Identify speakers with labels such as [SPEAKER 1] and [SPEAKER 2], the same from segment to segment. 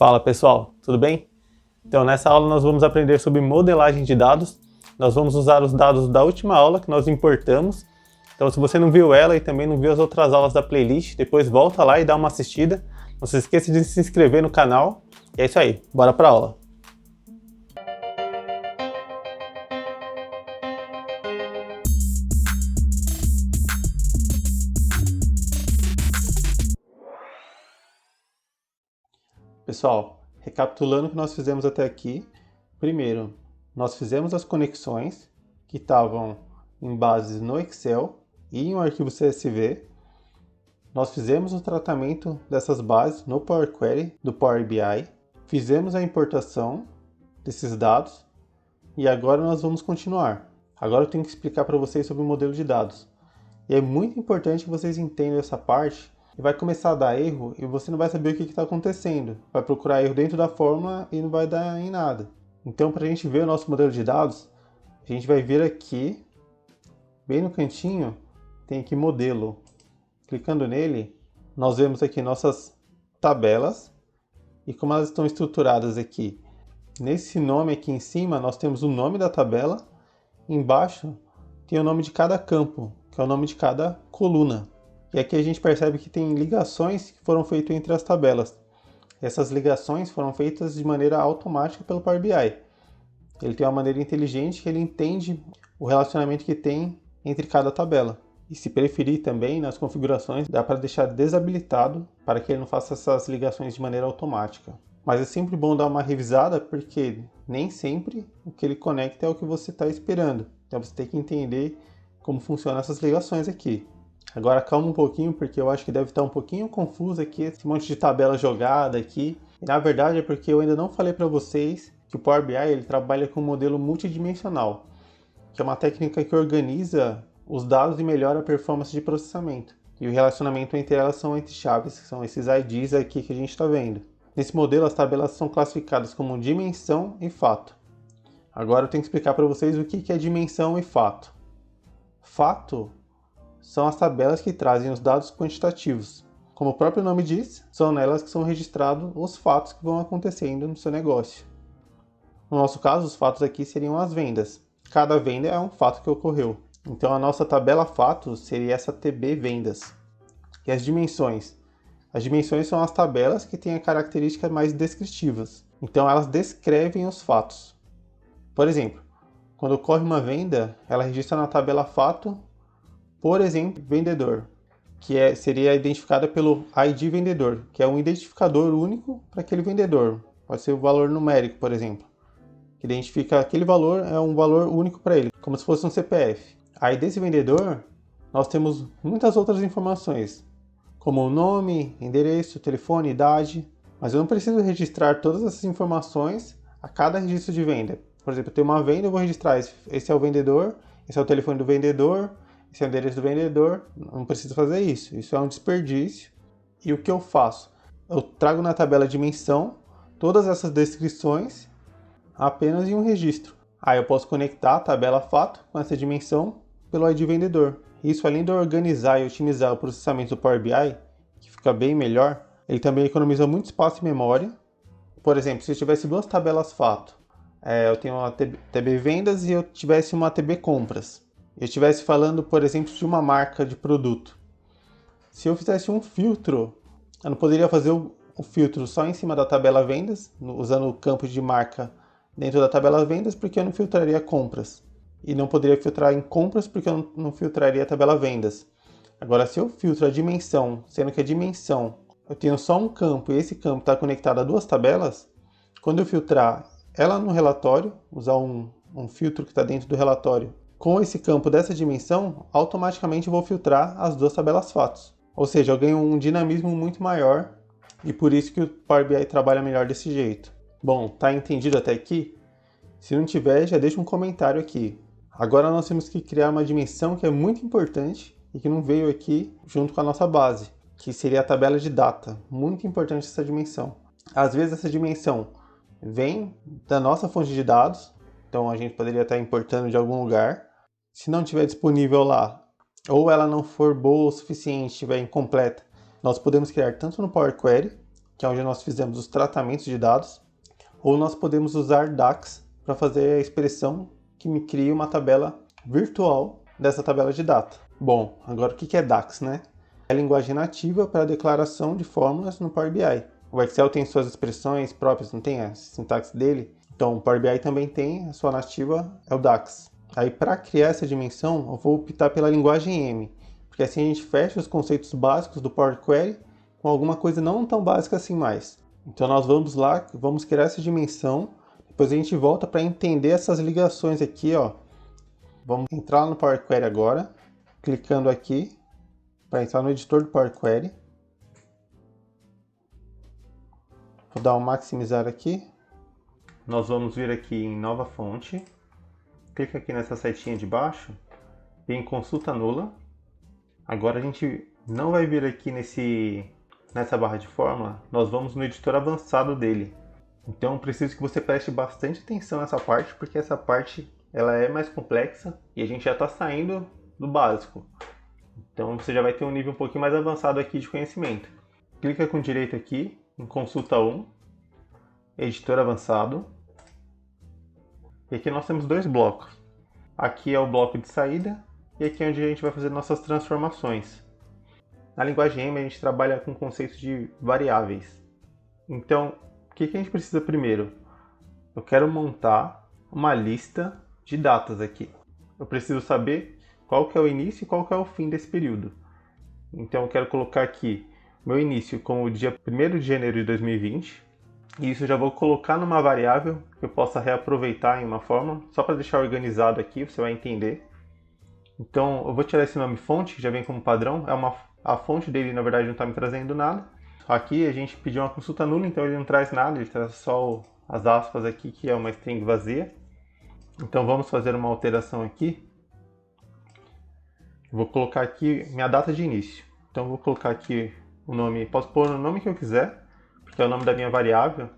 [SPEAKER 1] Fala pessoal, tudo bem? Então nessa aula nós vamos aprender sobre modelagem de dados. Nós vamos usar os dados da última aula que nós importamos. Então se você não viu ela e também não viu as outras aulas da playlist, depois volta lá e dá uma assistida. Não se esqueça de se inscrever no canal. E é isso aí, bora para a aula. Pessoal, recapitulando o que nós fizemos até aqui, primeiro, nós fizemos as conexões que estavam em bases no Excel e em um arquivo CSV. Nós fizemos o tratamento dessas bases no Power Query do Power BI, fizemos a importação desses dados e agora nós vamos continuar. Agora eu tenho que explicar para vocês sobre o modelo de dados. E é muito importante que vocês entendam essa parte. E vai começar a dar erro e você não vai saber o que está acontecendo. Vai procurar erro dentro da fórmula e não vai dar em nada. Então, para a gente ver o nosso modelo de dados, a gente vai vir aqui, bem no cantinho, tem aqui modelo. Clicando nele, nós vemos aqui nossas tabelas e como elas estão estruturadas aqui. Nesse nome aqui em cima, nós temos o nome da tabela. Embaixo tem o nome de cada campo, que é o nome de cada coluna. E aqui a gente percebe que tem ligações que foram feitas entre as tabelas. Essas ligações foram feitas de maneira automática pelo Power BI. Ele tem uma maneira inteligente que ele entende o relacionamento que tem entre cada tabela. E se preferir também, nas configurações, dá para deixar desabilitado para que ele não faça essas ligações de maneira automática. Mas é sempre bom dar uma revisada porque nem sempre o que ele conecta é o que você está esperando. Então você tem que entender como funcionam essas ligações aqui. Agora calma um pouquinho, porque eu acho que deve estar um pouquinho confuso aqui, esse monte de tabela jogada aqui. E, na verdade é porque eu ainda não falei para vocês que o Power BI ele trabalha com um modelo multidimensional, que é uma técnica que organiza os dados e melhora a performance de processamento. E o relacionamento entre elas são entre chaves, que são esses IDs aqui que a gente está vendo. Nesse modelo as tabelas são classificadas como dimensão e fato. Agora eu tenho que explicar para vocês o que é dimensão e fato. Fato são as tabelas que trazem os dados quantitativos. Como o próprio nome diz, são nelas que são registrados os fatos que vão acontecendo no seu negócio. No nosso caso, os fatos aqui seriam as vendas. Cada venda é um fato que ocorreu. Então a nossa tabela fatos seria essa TB vendas. E as dimensões? As dimensões são as tabelas que têm a característica mais descritivas. Então elas descrevem os fatos. Por exemplo, quando ocorre uma venda, ela registra na tabela fato, por exemplo, vendedor, que seria identificada pelo ID vendedor, que é um identificador único para aquele vendedor. Pode ser o valor numérico, por exemplo, que identifica aquele valor, é um valor único para ele, como se fosse um CPF. Aí desse vendedor, nós temos muitas outras informações, como o nome, endereço, telefone, idade, mas eu não preciso registrar todas essas informações a cada registro de venda. Por exemplo, eu tenho uma venda, eu vou registrar, esse é o vendedor, esse é o telefone do vendedor, esse é o endereço do vendedor, não preciso fazer isso. Isso é um desperdício. E o que eu faço? Eu trago na tabela dimensão todas essas descrições apenas em um registro. Aí eu posso conectar a tabela fato com essa dimensão pelo ID vendedor. Isso, além de organizar e otimizar o processamento do Power BI, que fica bem melhor, ele também economiza muito espaço e memória. Por exemplo, se eu tivesse duas tabelas fato, eu tenho uma TB vendas e eu tivesse uma TB compras. Eu estivesse falando, por exemplo, de uma marca de produto. Se eu fizesse um filtro, eu não poderia fazer o filtro só em cima da tabela vendas, usando o campo de marca dentro da tabela vendas, porque eu não filtraria compras. E não poderia filtrar em compras, porque eu não filtraria a tabela vendas. Agora, se eu filtro a dimensão, sendo que a dimensão, eu tenho só um campo e esse campo está conectado a duas tabelas, quando eu filtrar ela no relatório, usar um filtro que está dentro do relatório, com esse campo dessa dimensão, automaticamente eu vou filtrar as duas tabelas fatos. Ou seja, eu ganho um dinamismo muito maior e por isso que o Power BI trabalha melhor desse jeito. Bom, tá entendido até aqui? Se não tiver, já deixa um comentário aqui. Agora nós temos que criar uma dimensão que é muito importante e que não veio aqui junto com a nossa base, que seria a tabela de data. Muito importante essa dimensão. Às vezes essa dimensão vem da nossa fonte de dados, então a gente poderia estar importando de algum lugar. Se não estiver disponível lá, ou ela não for boa o suficiente, estiver incompleta, nós podemos criar tanto no Power Query, que é onde nós fizemos os tratamentos de dados, ou nós podemos usar DAX para fazer a expressão que me cria uma tabela virtual dessa tabela de data. Bom, agora o que é DAX, né? É a linguagem nativa para a declaração de fórmulas no Power BI. O Excel tem suas expressões próprias, não tem a sintaxe dele? Então o Power BI também tem, a sua nativa é o DAX. Aí para criar essa dimensão, eu vou optar pela linguagem M, porque assim a gente fecha os conceitos básicos do Power Query com alguma coisa não tão básica assim mais. Então nós vamos lá, vamos criar essa dimensão, depois a gente volta para entender essas ligações aqui, ó. Vamos entrar no Power Query agora, clicando aqui para entrar no editor do Power Query. Vou dar um maximizar aqui. Nós vamos vir aqui em nova fonte, clica aqui nessa setinha de baixo e em consulta nula. Agora a gente não vai vir aqui nessa barra de fórmula, nós vamos no editor avançado dele. Então preciso que você preste bastante atenção nessa parte, porque essa parte ela é mais complexa e a gente já está saindo do básico. Então você já vai ter um nível um pouquinho mais avançado aqui de conhecimento. Clica com direito aqui em consulta 1, editor avançado. E aqui nós temos dois blocos. Aqui é o bloco de saída e aqui é onde a gente vai fazer nossas transformações. Na linguagem M a gente trabalha com o conceito de variáveis. Então, o que a gente precisa primeiro? Eu quero montar uma lista de datas aqui. Eu preciso saber qual que é o início e qual que é o fim desse período. Então eu quero colocar aqui meu início como o dia 1º de janeiro de 2020. E isso eu já vou colocar numa variável que eu possa reaproveitar em uma forma, só para deixar organizado aqui, você vai entender. Então eu vou tirar esse nome fonte, que já vem como padrão, a fonte dele na verdade não está me trazendo nada. Aqui a gente pediu uma consulta nula, então ele não traz nada, ele traz só as aspas aqui, que é uma string vazia. Então vamos fazer uma alteração aqui. Vou colocar aqui minha data de início. Então vou colocar aqui o nome, posso pôr o nome que eu quiser, porque é o nome da minha variável.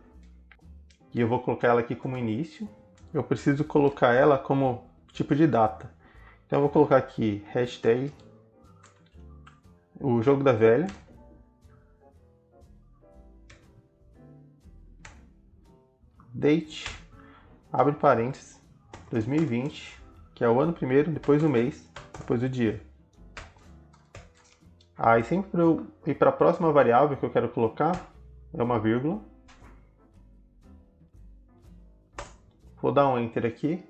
[SPEAKER 1] E eu vou colocar ela aqui como início. Eu preciso colocar ela como tipo de data. Então eu vou colocar aqui hashtag o jogo da velha. Date, abre parênteses, 2020, que é o ano primeiro, depois o mês, depois o dia. Aí sempre para eu ir para a próxima variável que eu quero colocar, é uma vírgula. Vou dar um Enter aqui.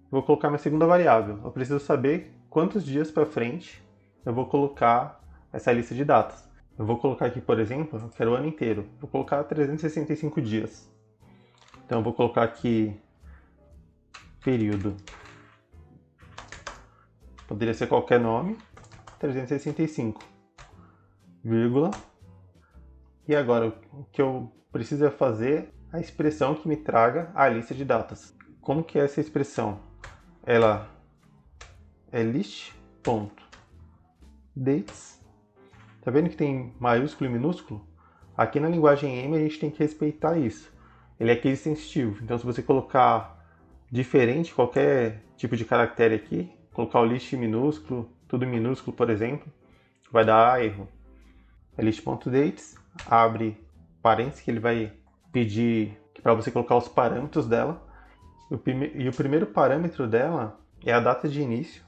[SPEAKER 1] Vou colocar minha segunda variável. Eu preciso saber quantos dias para frente eu vou colocar essa lista de datas. Eu vou colocar aqui, por exemplo, eu quero o ano inteiro. Vou colocar 365 dias. Então eu vou colocar aqui período. Poderia ser qualquer nome. 365, vírgula. E agora o que eu preciso é fazer a expressão que me traga a lista de datas. Como que é essa expressão? Ela é list.dates. Tá vendo que tem maiúsculo e minúsculo? Aqui na linguagem M a gente tem que respeitar isso. Ele é case sensitivo, então se você colocar diferente qualquer tipo de caractere aqui, colocar o list minúsculo, tudo minúsculo, por exemplo, vai dar erro. É list.dates, abre parênteses que ele vai pedir para você colocar os parâmetros dela. E o primeiro parâmetro dela é a data de início,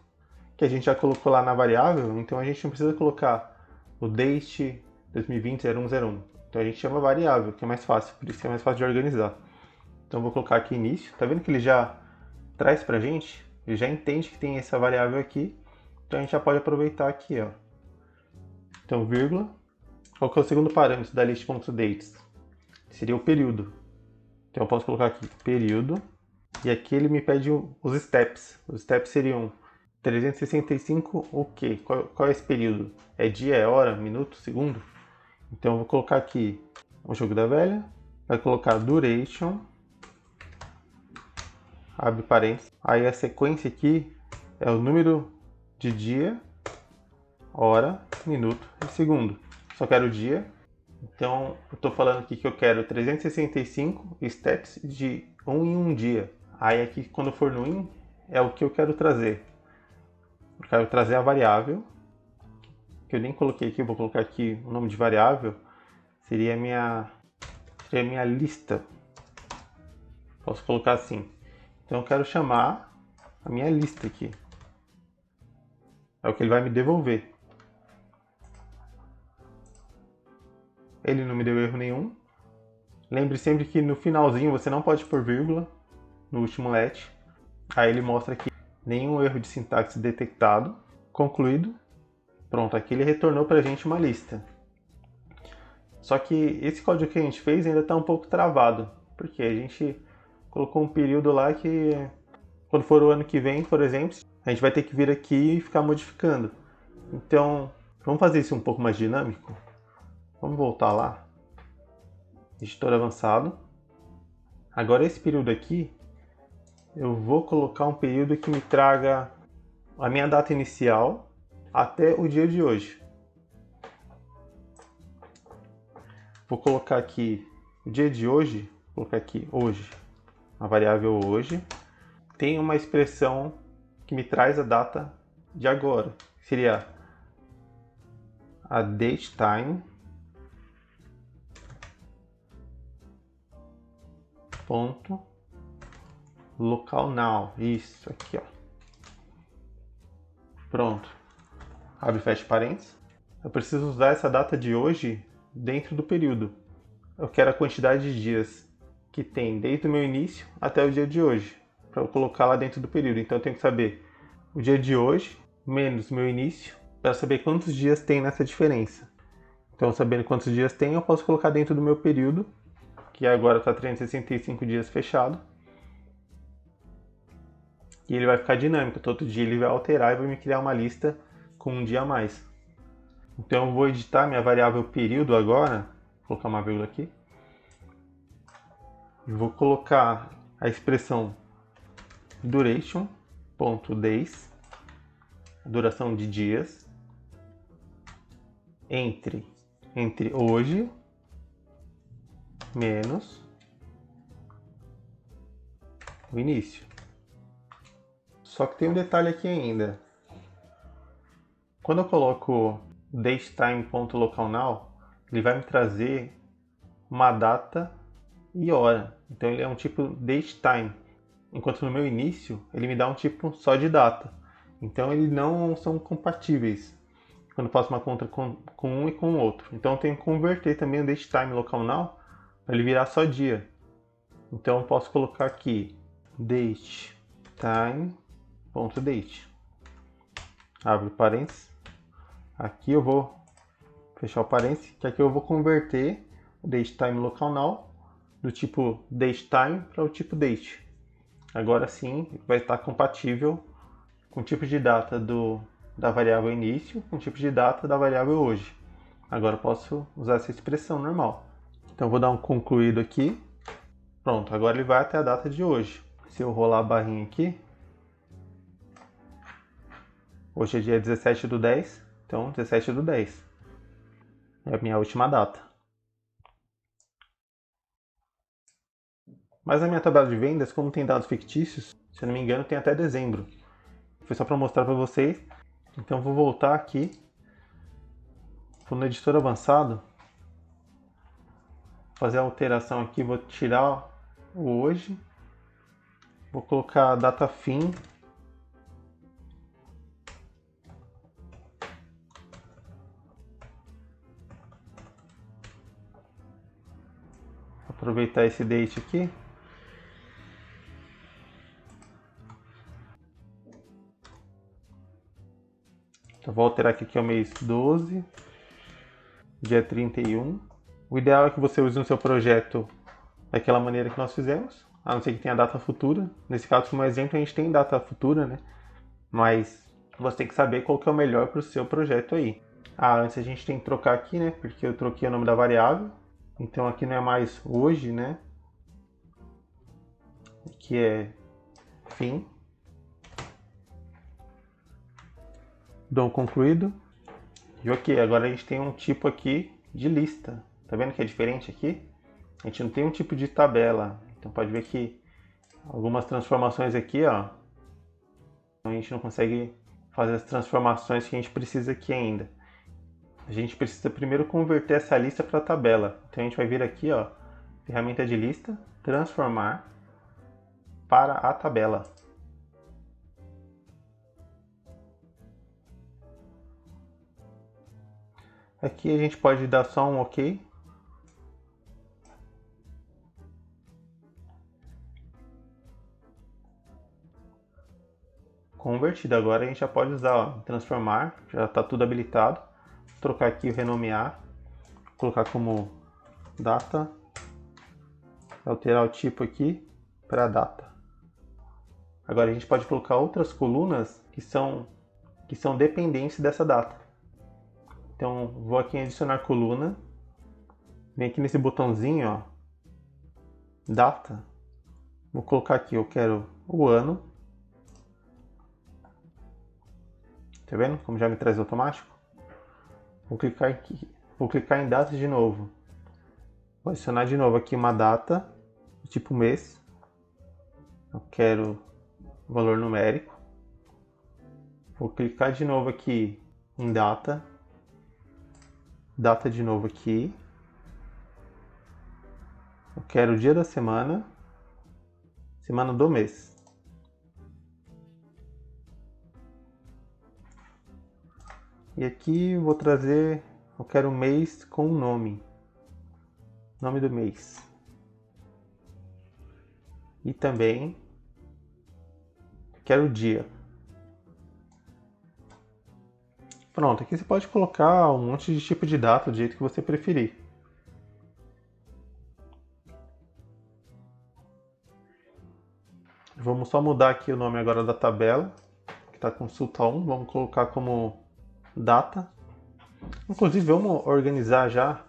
[SPEAKER 1] que a gente já colocou lá na variável, então a gente não precisa colocar o date 2020-0101. Então a gente chama variável, que é mais fácil, por isso que é mais fácil de organizar. Então eu vou colocar aqui início, tá vendo que ele já traz pra gente? Ele já entende que tem essa variável aqui, então a gente já pode aproveitar aqui, ó. Então, vírgula. Qual que é o segundo parâmetro da list.dates? Seria o período. Então eu posso colocar aqui período, e aqui ele me pede os steps. Os steps seriam 365 o quê? Qual é esse período? É dia, é hora, minuto, segundo? Então eu vou colocar aqui o jogo da velha, vai colocar duration, abre parênteses. Aí a sequência aqui é o número de dia, hora, minuto e segundo. Só quero o dia, então eu estou falando aqui que eu quero 365 steps de em um dia. Aí aqui quando for no in, é o que eu quero trazer. Eu quero trazer a variável, que eu nem coloquei aqui, eu vou colocar aqui o nome de variável, seria a minha que é minha lista. Posso colocar assim. Então eu quero chamar a minha lista aqui. É o que ele vai me devolver. Ele não me deu erro nenhum. Lembre sempre que no finalzinho você não pode pôr vírgula no último let. Aí ele mostra aqui nenhum erro de sintaxe detectado. Concluído. Pronto, aqui ele retornou para a gente uma lista. Só que esse código que a gente fez ainda está um pouco travado. Porque a gente colocou um período lá que, quando for o ano que vem, por exemplo, a gente vai ter que vir aqui e ficar modificando. Então, vamos fazer isso um pouco mais dinâmico? Vamos voltar lá. Editor avançado. Agora esse período aqui, eu vou colocar um período que me traga a minha data inicial até o dia de hoje. Vou colocar aqui o dia de hoje, vou colocar aqui hoje, a variável hoje. Tem uma expressão que me traz a data de agora. Seria a datetime ponto local now. Isso aqui, ó. Pronto. Abre e fecha parênteses. Eu preciso usar essa data de hoje dentro do período. Eu quero a quantidade de dias que tem desde o meu início até o dia de hoje, para eu colocar lá dentro do período. Então eu tenho que saber o dia de hoje menos o meu início, para saber quantos dias tem nessa diferença. Então, sabendo quantos dias tem, eu posso colocar dentro do meu período, que agora está 365 dias fechado. E ele vai ficar dinâmico. Todo dia ele vai alterar e vai me criar uma lista com um dia a mais. Então eu vou editar minha variável período agora. Vou colocar uma vírgula aqui. E vou colocar a expressão duration.days, duração de dias, entre hoje menos o início. Só que tem um detalhe aqui ainda. Quando eu coloco datetime.localNow, ele vai me trazer uma data e hora. Então ele é um tipo datetime. Enquanto no meu início, ele me dá um tipo só de data. Então eles não são compatíveis quando eu faço uma conta com um e com o outro. Então eu tenho que converter também o datetime localNow para ele virar só dia. Então eu posso colocar aqui datetime.date. Abre parênteses. Aqui eu vou fechar o parênteses, que aqui eu vou converter o datetime localNow do tipo datetime para o tipo date. Agora sim vai estar compatível com o tipo de data da variável início com o tipo de data da variável hoje. Agora eu posso usar essa expressão normal. Então eu vou dar um concluído aqui. Pronto, agora ele vai até a data de hoje. Se eu rolar a barrinha aqui, hoje é dia 17/10, então 17/10 é a minha última data. Mas na minha tabela de vendas, como tem dados fictícios, se eu não me engano tem até dezembro. Foi só para mostrar para vocês. Então vou voltar aqui, vou no editor avançado, fazer a alteração aqui, vou tirar o hoje, vou colocar a data fim, aproveitar esse date aqui. Então vou alterar aqui que é o mês 12, dia 31. O ideal é que você use no seu projeto daquela maneira que nós fizemos, a não ser que tenha data futura. Nesse caso, como exemplo, a gente tem data futura, né? Mas você tem que saber qual que é o melhor para o seu projeto aí. Antes a gente tem que trocar aqui, né? Porque eu troquei o nome da variável. Então aqui não é mais hoje, né? Aqui é fim. Dou um concluído. E ok, agora a gente tem um tipo aqui de lista. Tá vendo que é diferente aqui? A gente não tem um tipo de tabela. Então pode ver que algumas transformações aqui, ó, a gente não consegue fazer as transformações que a gente precisa aqui ainda. A gente precisa primeiro converter essa lista para a tabela. Então a gente vai vir aqui, ó, ferramenta de lista, transformar para a tabela. Aqui a gente pode dar só um OK. Convertido. Agora a gente já pode usar, ó, transformar, já está tudo habilitado. Vou trocar aqui o renomear, colocar como data, alterar o tipo aqui para data. Agora a gente pode colocar outras colunas que são dependentes dessa data. Então vou aqui em adicionar coluna, vem aqui nesse botãozinho, ó, data, vou colocar aqui, eu quero o ano. Tá vendo como já me traz automático? Vou clicar aqui, vou clicar em data de novo. Vou adicionar de novo aqui uma data, tipo mês. Eu quero valor numérico. Vou clicar de novo aqui em data. Data de novo aqui. Eu quero o dia da semana. Semana do mês. E aqui vou trazer, eu quero o mês com o nome. Nome do mês. E também quero o dia. Pronto, aqui você pode colocar um monte de tipo de data do jeito que você preferir. Vamos só mudar aqui o nome agora da tabela, que está consulta 1, vamos colocar como data. Inclusive vamos organizar já,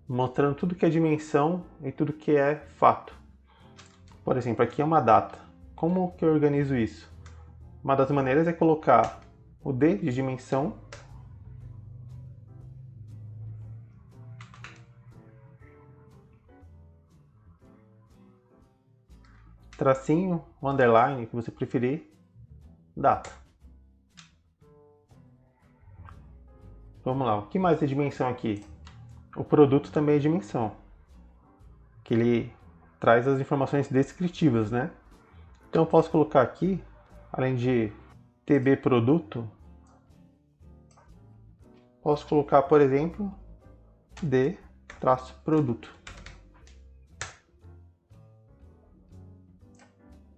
[SPEAKER 1] mostrando tudo que é dimensão e tudo que é fato. Por exemplo, aqui é uma data. Como que eu organizo isso? Uma das maneiras é colocar o D de dimensão, tracinho, o underline, que você preferir, data. Vamos lá, o que mais é dimensão aqui? O produto também é dimensão, que ele traz as informações descritivas, né? Então eu posso colocar aqui, além de TB produto, posso colocar, por exemplo, D-produto.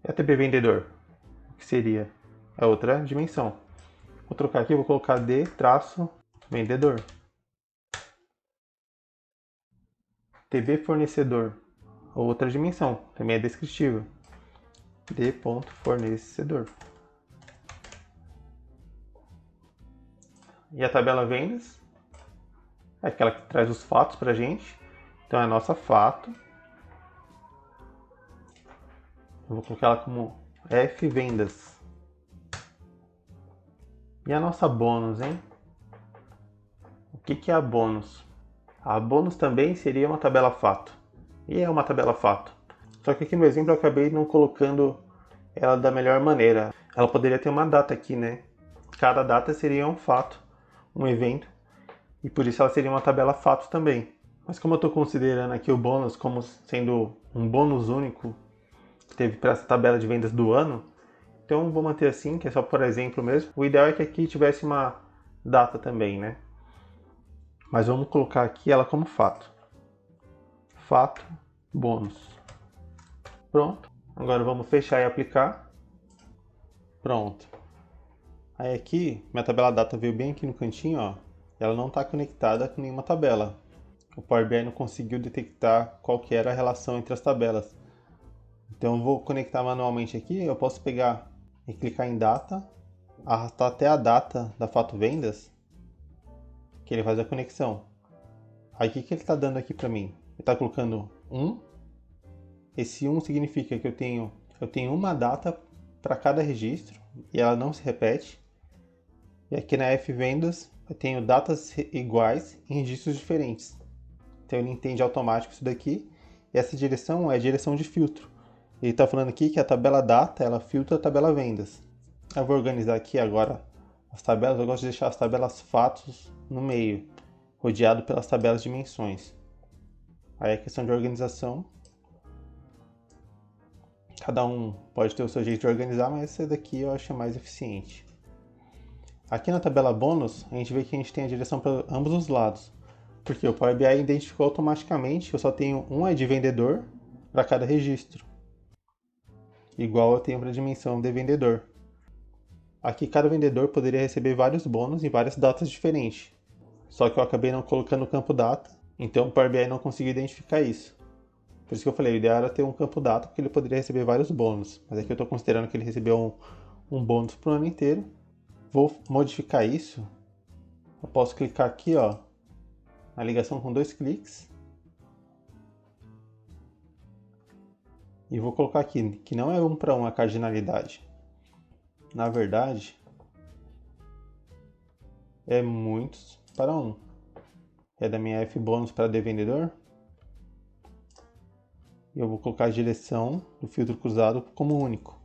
[SPEAKER 1] E a TB vendedor, o que seria a outra dimensão. Vou trocar aqui, vou colocar D-vendedor. TB fornecedor, outra dimensão, também é descritiva. D.fornecedor. E a tabela vendas é aquela que traz os fatos para a gente. Então é a nossa fato. Eu vou colocar ela como F vendas. E a nossa bônus, hein? O que é a bônus? A bônus também seria uma tabela fato. E é uma tabela fato. Só que aqui no exemplo eu acabei não colocando ela da melhor maneira. Ela poderia ter uma data aqui, né? Cada data seria um fato, um evento. E por isso ela seria uma tabela fato também. Mas como eu estou considerando aqui o bônus como sendo um bônus único que teve para essa tabela de vendas do ano, então vou manter assim, que é só por exemplo mesmo. O ideal é que aqui tivesse uma data também, né? Mas vamos colocar aqui ela como fato. Fato, bônus. Pronto. Agora vamos fechar e aplicar. Pronto. Aí aqui, minha tabela data veio bem aqui no cantinho, ó. Ela não está conectada com nenhuma tabela. O Power BI não conseguiu detectar qual que era a relação entre as tabelas. Então eu vou conectar manualmente aqui. Eu posso pegar e clicar em data, arrastar até a data da fato vendas, que ele faz a conexão. Aí o que ele está dando aqui para mim? Ele está colocando 1. Esse 1 significa que eu tenho uma data para cada registro e ela não se repete. E aqui na F vendas eu tenho datas iguais em registros diferentes. Então ele entende automático isso daqui. E essa direção é a direção de filtro. Ele está falando aqui que a tabela data ela filtra a tabela vendas. Eu vou organizar aqui agora as tabelas. Eu gosto de deixar as tabelas fatos no meio, rodeado pelas tabelas dimensões. Aí é questão de organização. Cada um pode ter o seu jeito de organizar, mas esse daqui eu acho mais eficiente. Aqui na tabela bônus, a gente vê que a gente tem a direção para ambos os lados. Porque o Power BI identificou automaticamente que eu só tenho um ID vendedor para cada registro. Igual eu tenho para a dimensão de vendedor. Aqui cada vendedor poderia receber vários bônus em várias datas diferentes. Só que eu acabei não colocando o campo data, então o Power BI não conseguiu identificar isso. Por isso que eu falei, o ideal era ter um campo data, porque ele poderia receber vários bônus. Mas aqui eu estou considerando que ele recebeu um bônus para o ano inteiro. Vou modificar isso. Eu posso clicar aqui, ó, na ligação com 2 cliques. E vou colocar aqui, que não é 1 para 1 a cardinalidade. Na verdade, é muitos para 1. É da minha F bônus para D vendedor. E eu vou colocar a direção do filtro cruzado como único.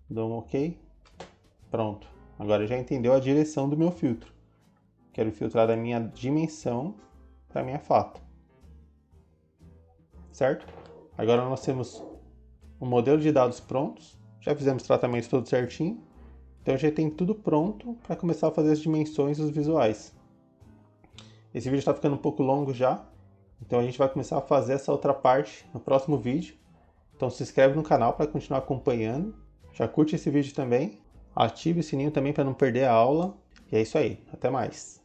[SPEAKER 1] Dou um OK. Pronto. Agora já entendeu a direção do meu filtro. Quero filtrar da minha dimensão para a minha fato. Certo? Agora nós temos o modelo de dados prontos. Já fizemos o tratamento todo certinho. Então já tem tudo pronto para começar a fazer as dimensões dos visuais. Esse vídeo está ficando um pouco longo já. Então a gente vai começar a fazer essa outra parte no próximo vídeo. Então se inscreve no canal para continuar acompanhando. Já curte esse vídeo também. Ative o sininho também para não perder a aula. E é isso aí. Até mais.